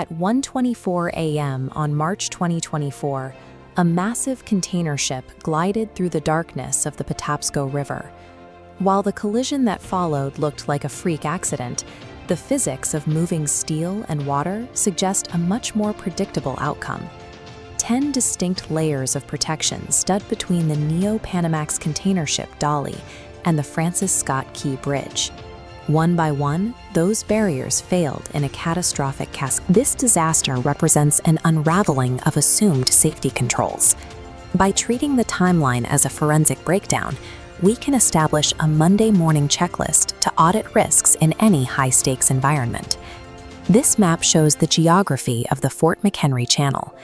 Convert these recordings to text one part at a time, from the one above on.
At 1:24 a.m. on March 2024, a massive container ship glided through the darkness of the Patapsco River. While the collision that followed looked like a freak accident, the physics of moving steel and water suggest a much more predictable outcome. 10 distinct layers of protection stood between the Neo-Panamax container ship Dolly and the Francis Scott Key Bridge. One by one, those barriers failed in a catastrophic cascade. This disaster represents an unraveling of assumed safety controls. By treating the timeline as a forensic breakdown, we can establish a Monday morning checklist to audit risks in any high-stakes environment. This map shows the geography of the Fort McHenry Channel.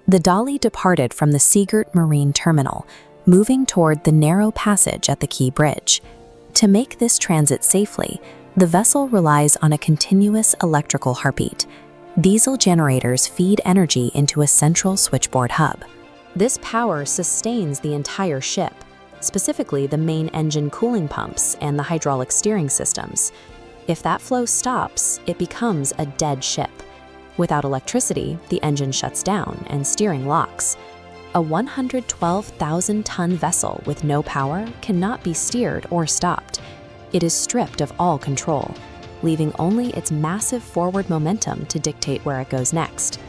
The Dolly departed from the Seagirt Marine Terminal, moving toward the narrow passage at the Key Bridge. To make this transit safely, the vessel relies on a continuous electrical heartbeat. Diesel generators feed energy into a central switchboard hub. This power sustains the entire ship, specifically the main engine cooling pumps and the hydraulic steering systems. If that flow stops, it becomes a dead ship. Without electricity, the engine shuts down and steering locks. A 112,000-ton vessel with no power cannot be steered or stopped. It is stripped of all control, leaving only its massive forward momentum to dictate where it goes next.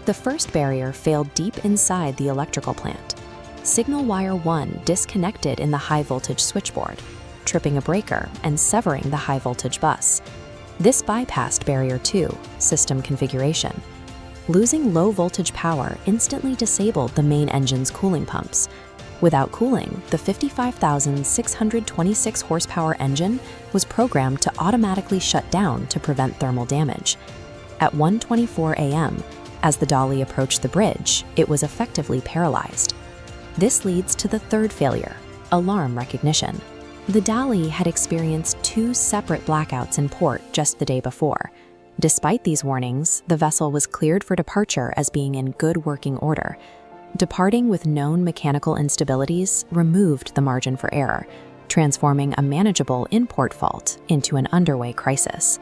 The first barrier failed deep inside the electrical plant. Signal wire 1 disconnected in the high-voltage switchboard, tripping a breaker and severing the high-voltage bus. This bypassed barrier 2, system configuration. Losing low-voltage power instantly disabled the main engine's cooling pumps. Without cooling, the 55,626 horsepower engine was programmed to automatically shut down to prevent thermal damage. At 1:24 a.m., as the Dolly approached the bridge, it was effectively paralyzed. This leads to the third failure, alarm recognition. The Dolly had experienced 2 separate blackouts in port just the day before. Despite these warnings, the vessel was cleared for departure as being in good working order. Departing with known mechanical instabilities removed the margin for error, transforming a manageable in-port fault into an underway crisis.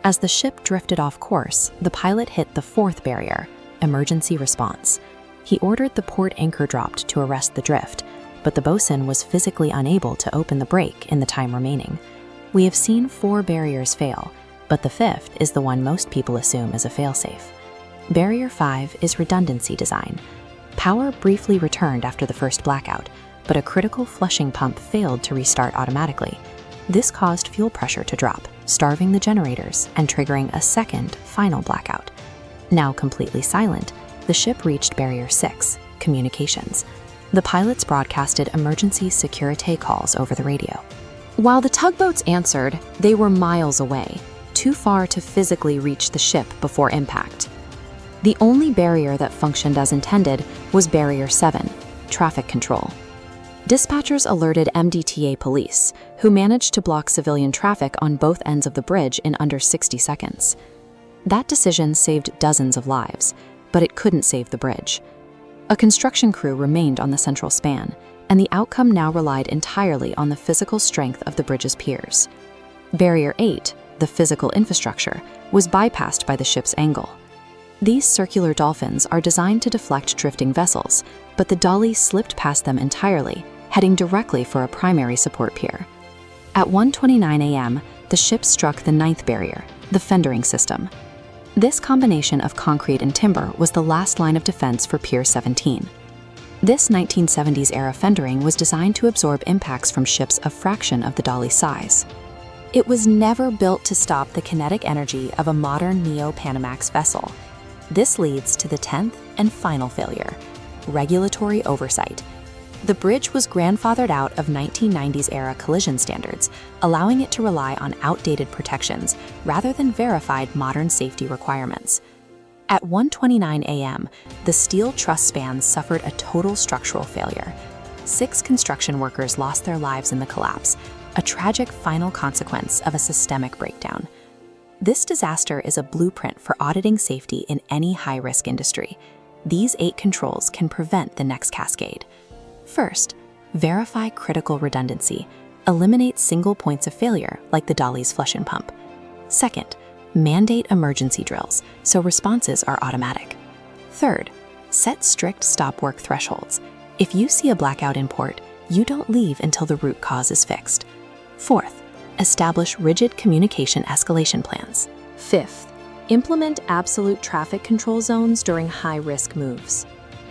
As the ship drifted off course, the pilot hit the fourth barrier, emergency response. He ordered the port anchor dropped to arrest the drift, but the bosun was physically unable to open the brake in the time remaining. We have seen 4 barriers fail, but the 5th is the one most people assume is a failsafe. Barrier 5 is redundancy design. Power briefly returned after the first blackout, but a critical flushing pump failed to restart automatically. This caused fuel pressure to drop, starving the generators and triggering a second, final blackout. Now completely silent, the ship reached Barrier 6, communications. The pilots broadcasted emergency sécurité calls over the radio. While the tugboats answered, they were miles away, too far to physically reach the ship before impact. The only barrier that functioned as intended was Barrier 7, traffic control. Dispatchers alerted MDTA police, who managed to block civilian traffic on both ends of the bridge in under 60 seconds. That decision saved dozens of lives, but it couldn't save the bridge. A construction crew remained on the central span, and the outcome now relied entirely on the physical strength of the bridge's piers. Barrier 8, the physical infrastructure, was bypassed by the ship's angle. These circular dolphins are designed to deflect drifting vessels, but the Dolly slipped past them entirely, heading directly for a primary support pier. At 1:29 a.m., the ship struck the 9th barrier, the Fendering system. This combination of concrete and timber was the last line of defense for Pier 17. This 1970s-era fendering was designed to absorb impacts from ships a fraction of the Dolly's size. It was never built to stop the kinetic energy of a modern Neo-Panamax vessel. This leads to the 10th and final failure, regulatory oversight. The bridge was grandfathered out of 1990s-era collision standards, allowing it to rely on outdated protections rather than verified modern safety requirements. At 1:29 a.m., the steel truss spans suffered a total structural failure. 6 construction workers lost their lives in the collapse, a tragic final consequence of a systemic breakdown. This disaster is a blueprint for auditing safety in any high-risk industry. These 8 controls can prevent the next cascade. First, verify critical redundancy. Eliminate single points of failure, like the Dolly's flushing pump. Second, mandate emergency drills so responses are automatic. Third, set strict stop work thresholds. If you see a blackout in port, you don't leave until the root cause is fixed. Fourth, establish rigid communication escalation plans. Fifth, implement absolute traffic control zones during high-risk moves.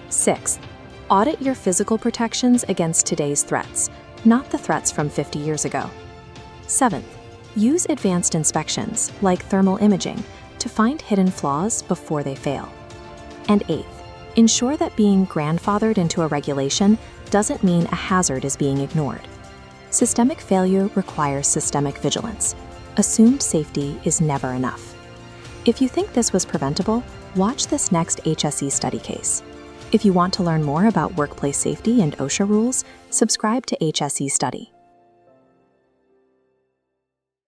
Sixth, audit your physical protections against today's threats, not the threats from 50 years ago. Seventh, use advanced inspections, like thermal imaging, to find hidden flaws before they fail. And eighth, ensure that being grandfathered into a regulation doesn't mean a hazard is being ignored. Systemic failure requires systemic vigilance. Assumed safety is never enough. If you think this was preventable, watch this next HSE study case. If you want to learn more about workplace safety and OSHA rules, subscribe to HSE Study.